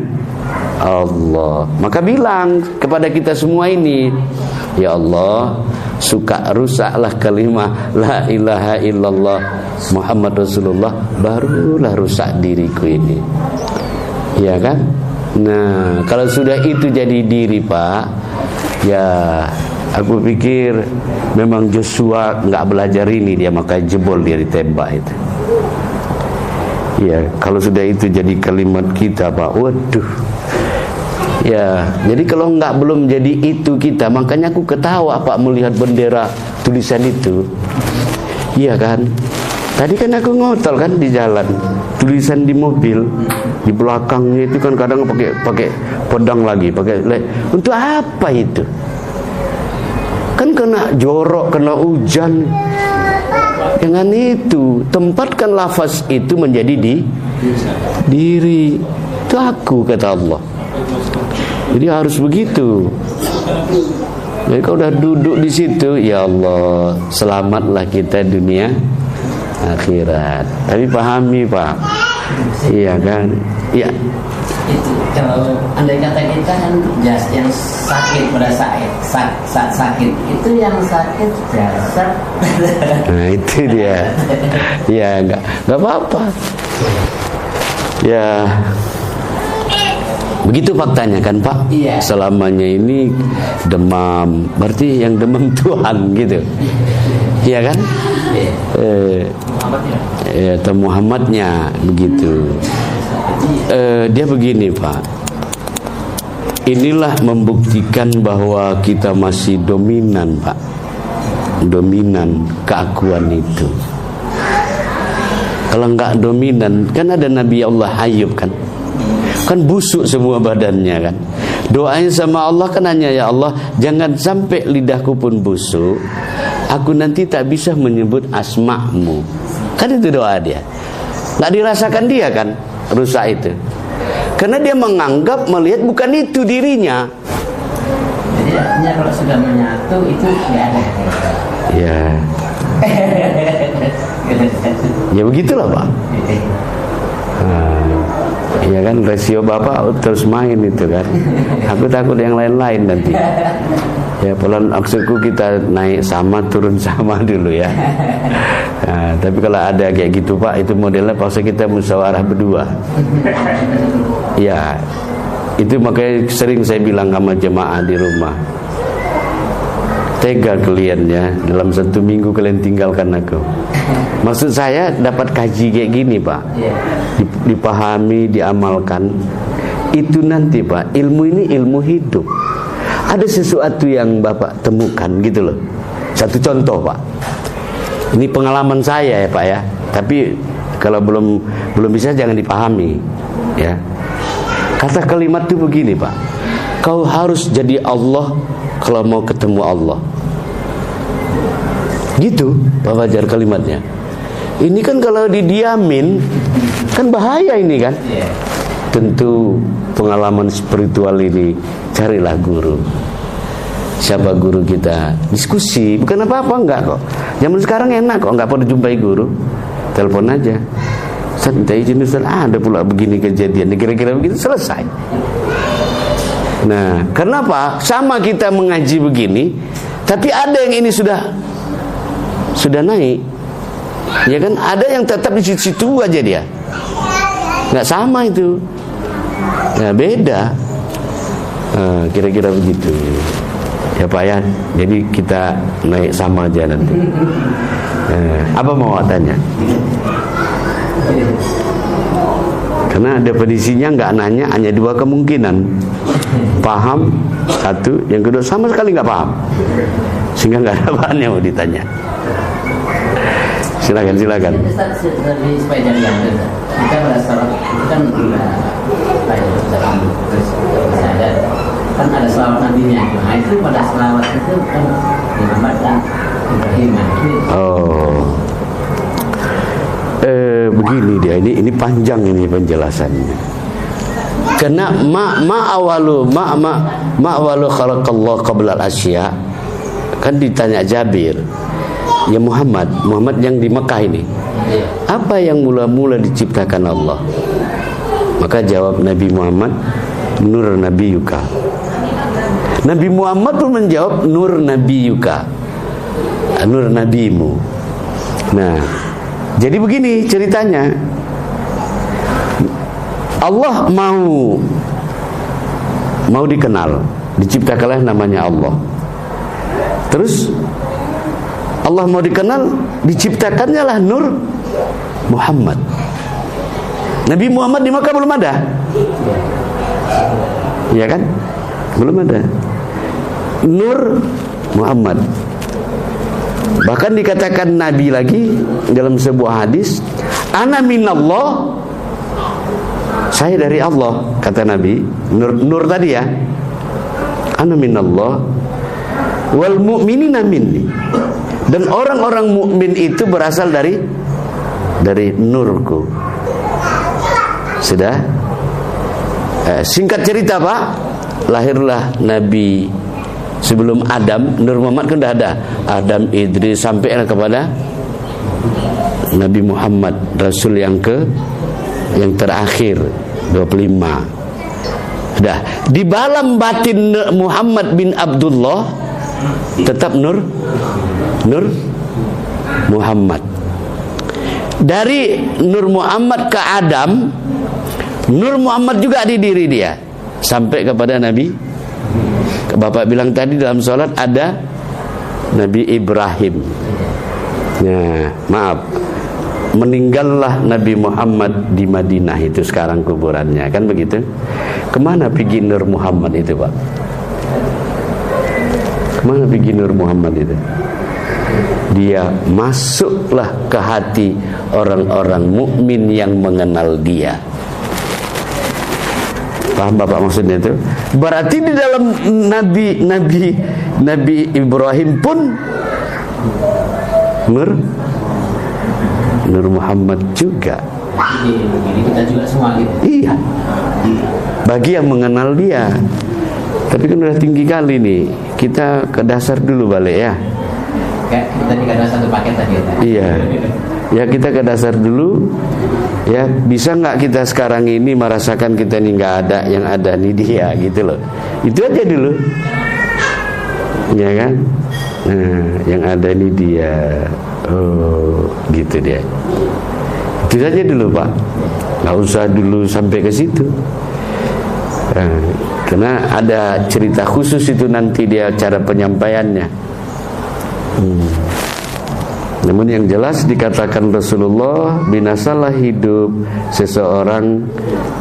S1: Allah. Maka bilang kepada kita semua ini, ya Allah, suka rusaklah kalimah la ilaha illallah Muhammad Rasulullah, barulah rusak diriku ini. Ya kan? Nah, kalau sudah itu jadi diri, Pak, ya aku pikir memang Joshua nggak belajar ini, dia maka jebol, dia ditembak itu. Ya, kalau sudah itu jadi kalimat kita, Pak, waduh. Ya, jadi kalau belum jadi itu kita, makanya aku ketawa Pak melihat bendera tulisan itu. Iya kan? Tadi kan aku ngotol kan di jalan, tulisan di mobil, di belakangnya itu kan kadang pakai pedang lagi, untuk apa itu? Kan kena jorok, kena hujan. Dengan itu, tempatkan lafaz itu menjadi diri. Itu aku, kata Allah. Jadi harus begitu. Jadi kalau udah duduk di situ, ya Allah, selamatlah kita dunia akhirat. Tapi pahami, Pak. Iya kan? Iya.
S2: Itu kalau andai kata kita kan yang sakit pada saat sakit itu, yang sakit jasad.
S1: Nah itu dia. Ya nggak apa-apa. Ya. Begitu faktanya kan, Pak?
S2: Iya.
S1: Selamanya ini demam, berarti yang demam Tuhan gitu. Iya kan? Atau Muhammadnya begitu. Dia begini, Pak. Inilah membuktikan bahwa kita masih dominan, Pak. Dominan keakuan itu. Kalau nggak dominan, kan ada Nabi Allah Ayub kan? Kan busuk semua badannya kan. Doanya sama Allah kan hanya, ya Allah, jangan sampai lidahku pun busuk, aku nanti tak bisa menyebut asma'mu. Kan itu doa dia. Nggak dirasakan dia kan rusak itu, karena dia menganggap, melihat bukan itu dirinya.
S2: Jadi artinya kalau sudah menyatu itu nggak ada.
S1: Ya. Ya begitulah, Pak. Ya kan, rasio Bapak terus main itu kan. Aku takut yang lain-lain nanti. Ya pelan, maksudku kita naik sama, turun sama dulu ya. Nah, tapi kalau ada kayak gitu, Pak, itu modelnya paksa kita musyawarah berdua. Ya, itu makanya sering saya bilang sama jemaah di rumah, tega kalian ya, dalam 1 minggu kalian tinggalkan aku. Maksud saya dapat kaji kayak gini, Pak, dipahami, diamalkan. Itu nanti, Pak, ilmu ini ilmu hidup. Ada sesuatu yang Bapak temukan gitu loh. Satu contoh, Pak, ini pengalaman saya ya, Pak ya. Tapi kalau belum bisa jangan dipahami ya. Kata kalimat itu begini, Pak, kau harus jadi Allah kalau mau ketemu Allah. Gitu Bapak ajar kalimatnya. Ini kan kalau didiamin kan bahaya ini kan. Tentu pengalaman spiritual ini, carilah guru. Siapa guru kita? Diskusi, bukan apa-apa, enggak kok. Zaman sekarang enak kok, enggak perlu jumpai guru. Telepon aja. Ustaz, minta izin Ustaz, ada pula begini kejadian, kira-kira begitu, selesai. Nah, kenapa? Sama kita mengaji begini, tapi ada yang ini sudah naik. Ya kan, ada yang tetap di situ aja dia. Nggak sama itu. Ya beda. Kira-kira begitu. Ya Pak ya. Jadi kita naik sama aja nanti. Apa mau tanya? Karena definisinya nggak nanya, hanya 2 kemungkinan. Paham 1, yang kedua sama sekali nggak paham. Sehingga nggak ada bahan yang mau ditanya. Silakan.
S2: Ustaz, dari supaya jadi yang kita pada salat itu kan terus ada kan ada selawat nabinya. Nah itu pada selawat itu kan Muhammad dan Ibrahim.
S1: Begini dia, ini panjang ini penjelasannya. Karena awalu khalaqallahu qabla al-asya. Kan ditanya Jabir, ya Muhammad yang di Mekah ini, apa yang mula-mula diciptakan Allah? Maka jawab Nabi Muhammad, nur nabiyuka. Nabi Muhammad pun menjawab, nur nabiyuka, nur nabimu. Nah, jadi begini ceritanya. Allah mau dikenal, diciptakanlah namanya Allah. Terus Allah mau dikenal, diciptakannya lah nur Muhammad. Nabi Muhammad di Makkah belum ada, ya kan? Belum ada nur Muhammad. Bahkan dikatakan Nabi lagi dalam sebuah hadis, ana minallah, saya dari Allah, kata Nabi. Nur tadi ya, ana minallah wal mu'minina minni, dan orang-orang mukmin itu berasal dari nurku. Sudah. Singkat cerita Pak, lahirlah Nabi sebelum Adam. Nur Muhammad kan sudah ada, Adam, Idris, sampai kepada Nabi Muhammad, Rasul yang terakhir 25. Sudah. Di dalam batin Muhammad bin Abdullah tetap nur Muhammad. Dari Nur Muhammad ke Adam, Nur Muhammad juga di diri dia sampai kepada Nabi. Bapak bilang tadi dalam sholat ada Nabi Ibrahim. Nah, maaf, meninggallah Nabi Muhammad di Madinah, itu sekarang kuburannya, kan begitu? Kemana pergi Nur Muhammad itu Pak? Kemana pergi Nur Muhammad itu? Dia masuklah ke hati orang-orang mukmin yang mengenal dia. Paham Bapak maksudnya itu? Berarti di dalam Nabi Ibrahim pun Nur Muhammad juga.
S2: Jadi kita juga semua gitu.
S1: Iya. Bagi yang mengenal dia. Tapi kan udah tinggi kali nih. Kita ke dasar dulu balik ya.
S2: Kayak tadi ada satu paket tadi ya.
S1: Iya. Ya kita ke dasar dulu. Ya, bisa nggak kita sekarang ini merasakan kita ini nggak ada, yang ada nih dia, gitu loh. Itu aja dulu. Ya kan? Nah, yang ada ini dia. Oh, gitu dia. Itu saja dulu Pak. Nggak usah dulu sampai ke situ. Karena ada cerita khusus itu nanti dia cara penyampaiannya. Namun yang jelas dikatakan Rasulullah, binasalah hidup seseorang,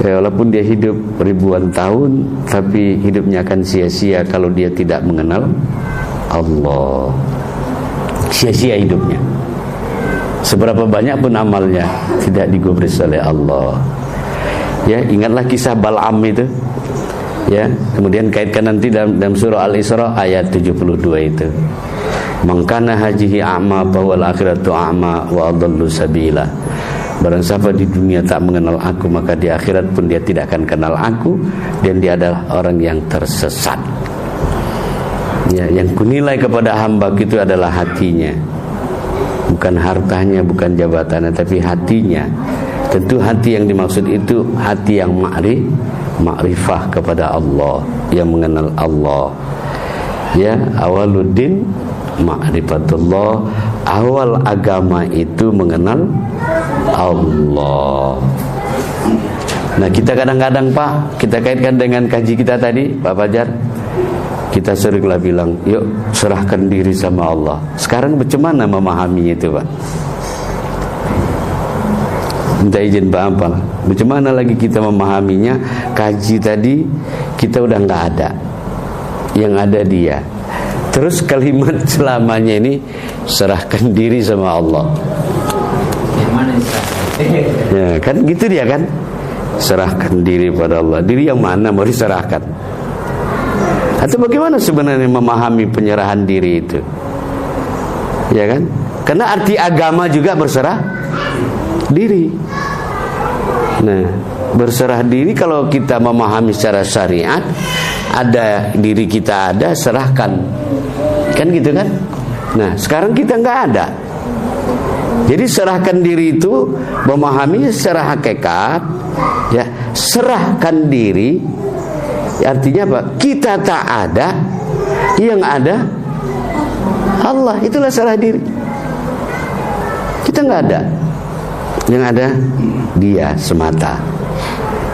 S1: walaupun dia hidup ribuan tahun, tapi hidupnya akan sia-sia kalau dia tidak mengenal Allah. Sia-sia hidupnya. Seberapa banyak pun amalnya tidak digubris oleh Allah. Ya, ingatlah kisah Bal'am itu. Ya, kemudian kaitkan nanti dalam surah Al-Isra ayat 72 itu. Mangkana hajihi a'ma bahwal akhiratu a'ma wa adallu sabila. Barang siapa di dunia tak mengenal aku, maka di akhirat pun dia tidak akan kenal aku, dan dia adalah orang yang tersesat. Ya, yang kunilai kepada hamba itu adalah hatinya. Bukan hartanya, bukan jabatannya, tapi hatinya. Tentu hati yang dimaksud itu hati yang ma'rifah kepada Allah, yang mengenal Allah. Ya, awaluddin ma'rifatullah, awal agama itu mengenal Allah. Nah, kita kadang-kadang Pak, kita kaitkan dengan kaji kita tadi Pak Fajar. Kita seringlah bilang, yuk serahkan diri sama Allah. Sekarang bagaimana memahami itu Pak? Minta izin Pak Ampal, bagaimana lagi kita memahaminya? Kaji tadi kita udah nggak ada, yang ada dia. Terus kalimat selamanya ini serahkan diri sama Allah. Ya, kan gitu dia kan. Serahkan diri pada Allah. Diri yang mana mau diserahkan? Atau bagaimana sebenarnya memahami penyerahan diri itu? Ya kan? Karena arti agama juga berserah diri. Nah, berserah diri kalau kita memahami secara syariat, ada diri kita ada, serahkan. Kan gitu kan? Nah, sekarang kita nggak ada. Jadi serahkan diri itu memahaminya secara hakikat, ya, serahkan diri artinya apa? Kita tak ada, yang ada Allah. Itulah serah diri. Kita nggak ada, yang ada Dia semata.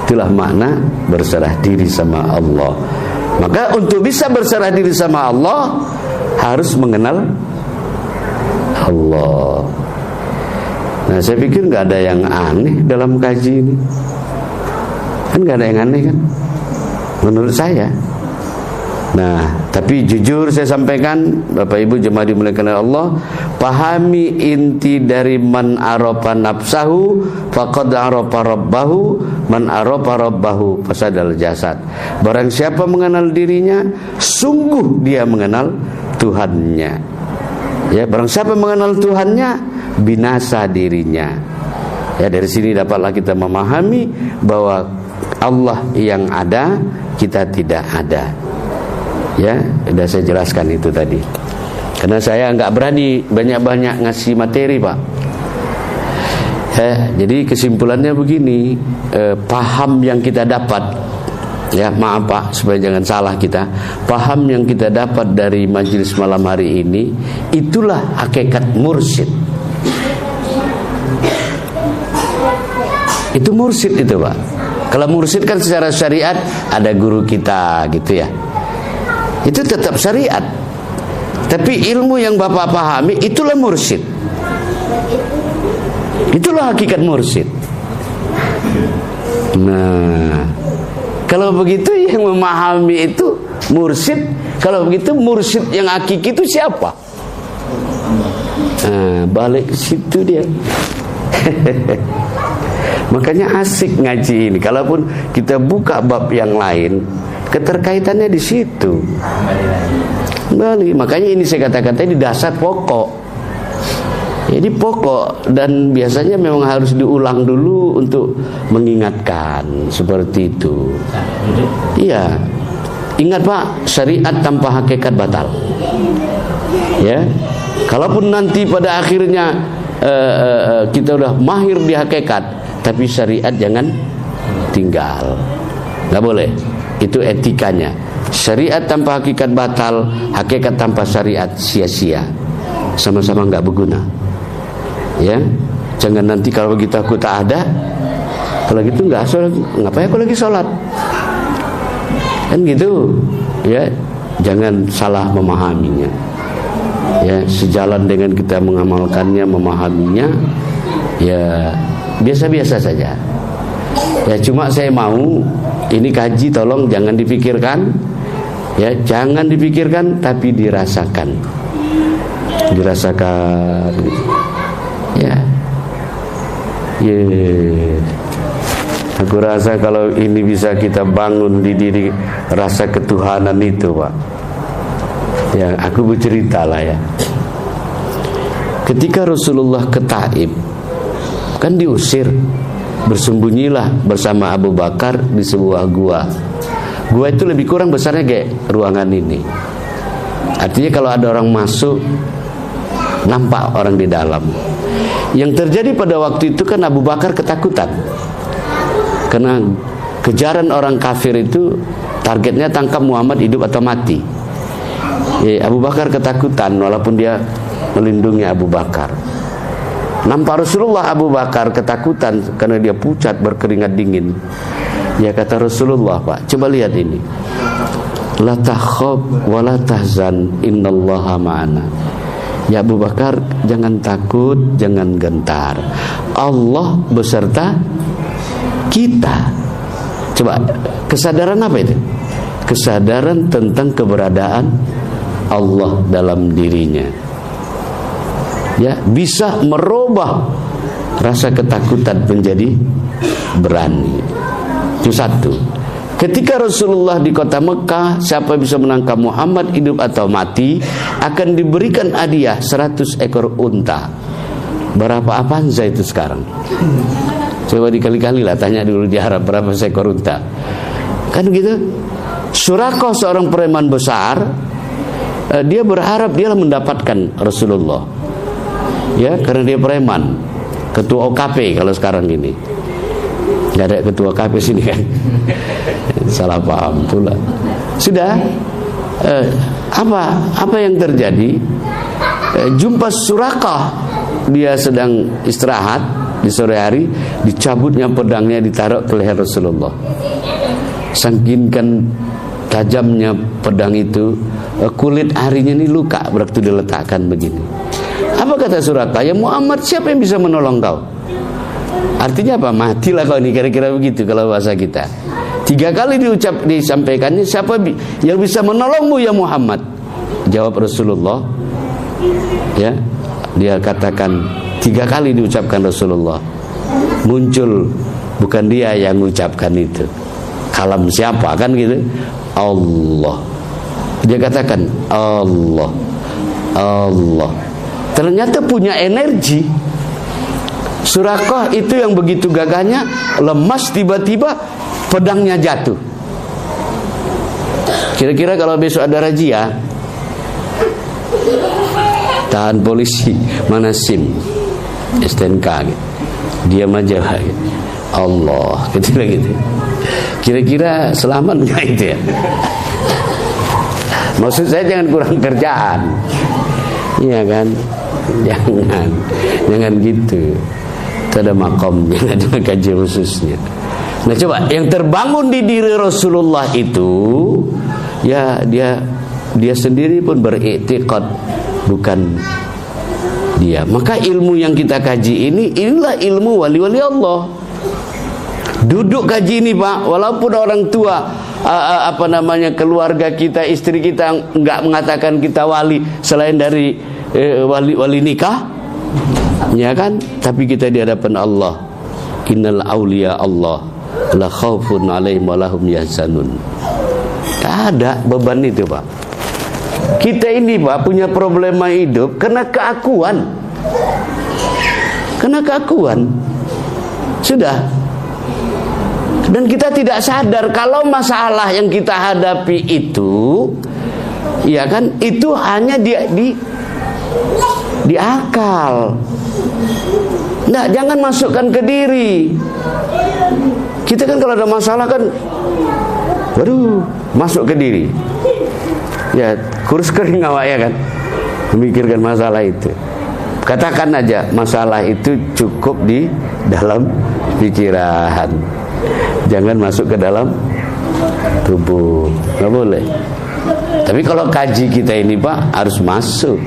S1: Itulah makna berserah diri sama Allah. Maka untuk bisa berserah diri sama Allah harus mengenal Allah. Nah, saya pikir nggak ada yang aneh dalam kaji ini. Kan nggak ada yang aneh kan? Menurut saya. Nah, tapi jujur saya sampaikan, Bapak Ibu jemaah dimuliakan oleh Allah, pahami inti dari man arafa nafsahu faqad arafa rabbahu, man arafa rabbahu fasadal jasad. Barang siapa mengenal dirinya, sungguh dia mengenal Tuhannya. Ya, barang siapa mengenal Tuhannya, binasa dirinya. Ya, dari sini dapatlah kita memahami bahwa Allah yang ada, kita tidak ada. Ya, sudah saya jelaskan itu tadi. Karena saya nggak berani banyak-banyak ngasih materi, Pak. Jadi kesimpulannya begini, paham yang kita dapat, ya maaf Pak, supaya jangan salah kita, paham yang kita dapat dari majelis malam hari ini, itulah hakikat mursyid. Itu mursyid itu, Pak. Kalau mursyid kan secara syariat ada guru kita gitu ya. Itu tetap syariat. Tapi ilmu yang Bapak pahami itulah mursyid. Itulah hakikat mursyid. Nah, kalau begitu yang memahami itu mursyid. Kalau begitu mursyid yang hakiki itu siapa? Nah, balik ke situ dia. Makanya asik ngaji ini. Kalaupun kita buka bab yang lain, keterkaitannya di situ. Kembali. Makanya ini saya katakan tadi dasar pokok. Jadi pokok, dan biasanya memang harus diulang dulu untuk mengingatkan seperti itu. Iya. Ingat Pak, syariat tanpa hakikat batal. Ya. Kalaupun nanti pada akhirnya kita udah mahir di hakikat, tapi syariat jangan tinggal. Nggak boleh. Itu etikanya. Syariat tanpa hakikat batal, hakikat tanpa syariat sia-sia. Sama-sama nggak berguna. Ya, jangan nanti kalau begitu aku tak ada, kalau gitu nggak sholat, ngapain aku lagi sholat? Kan gitu. Ya, jangan salah memahaminya. Ya, sejalan dengan kita mengamalkannya, memahaminya, ya biasa-biasa saja. Ya, cuma saya mau ini kaji, tolong jangan dipikirkan. Ya, jangan dipikirkan, tapi dirasakan. Dirasakan. Ya. Yeah. Aku rasa kalau ini bisa kita bangun di diri rasa ketuhanan itu, Pak. Ya, aku bercerita lah ya. Ketika Rasulullah ke Taif, kan diusir, bersembunyilah bersama Abu Bakar di sebuah gua. Gua itu lebih kurang besarnya kayak ruangan ini. Artinya kalau ada orang masuk, nampak orang di dalam. Yang terjadi pada waktu itu kan Abu Bakar ketakutan, karena kejaran orang kafir itu targetnya tangkap Muhammad hidup atau mati. Ya, Abu Bakar ketakutan walaupun dia melindungi Abu Bakar. Nampak Rasulullah, Abu Bakar ketakutan karena dia pucat berkeringat dingin. Ya, kata Rasulullah, Pak, coba lihat ini. La takhaf wa la tahzan innallaha ma'ana. Ya Abu Bakar, jangan takut, jangan gentar. Allah beserta kita. Coba, kesadaran apa itu? Kesadaran tentang keberadaan Allah dalam dirinya. Ya, bisa merubah rasa ketakutan menjadi berani. Itu satu. Ketika Rasulullah di kota Mekah, siapa bisa menangkap Muhammad hidup atau mati akan diberikan hadiah 100 ekor unta. Berapa Avanza itu sekarang? Coba dikali-kali lah, tanya dulu di Arab berapa seekor unta. Kan gitu. Suraqah seorang preman besar, dia berharap dia mendapatkan Rasulullah. Ya, karena dia preman, ketua OKP kalau sekarang ini. Nggak ada ketua OKP sini kan. Salah paham pula. Sudah, apa yang terjadi? Jumpa Suraqah, dia sedang istirahat di sore hari, dicabutnya pedangnya, ditaruh ke leher Rasulullah. Saking tajamnya pedang itu, kulit harinya ini luka waktu diletakkan begini. Apa kata Suraqah? Ya Muhammad, siapa yang bisa menolong kau? Artinya apa? Matilah kau ini, kira-kira begitu kalau bahasa kita. 3 kali disampaikannya, siapa yang bisa menolongmu ya Muhammad? Jawab Rasulullah. Ya, dia katakan 3 kali diucapkan Rasulullah. Muncul, bukan dia yang mengucapkan itu. Kalam siapa kan gitu? Allah. Dia katakan Allah, Allah. Ternyata punya energi. Suraqah itu yang begitu gagahnya, lemas, tiba-tiba pedangnya jatuh. Kira-kira kalau besok ada razia, tahan polisi, mana SIM, STNK gitu. Diam aja gitu. Allah, gitu. Kira-kira selamat nggak itu ya? Maksud saya jangan kurang kerjaan, iya kan? Jangan gitu. Itu ada makomnya, ada kaji khususnya. Nah coba, yang terbangun di diri Rasulullah itu, ya dia sendiri pun beriktikad bukan dia. Maka ilmu yang kita kaji inilah ilmu wali-wali Allah. Duduk kaji ini Pak, walaupun orang tua keluarga kita, istri kita enggak mengatakan kita wali selain dari wali nikah, ya kan? Tapi kita di hadapan Allah, innal auliya Allah la khaufun alaihim wa lahum yahzanun. Ada beban itu Pak. Kita ini Pak punya problema hidup karena keakuan. Sudah. Dan kita tidak sadar kalau masalah yang kita hadapi itu, ya kan, itu hanya di akal. Nah, jangan masukkan ke diri. Kita kan kalau ada masalah kan, waduh, masuk ke diri. Ya, kurus kering awak ya kan, memikirkan masalah itu. Katakan aja masalah itu cukup di dalam pikiran. Jangan masuk ke dalam tubuh, nggak boleh. Tapi kalau kaji kita ini Pak harus masuk,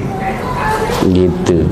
S1: gitu.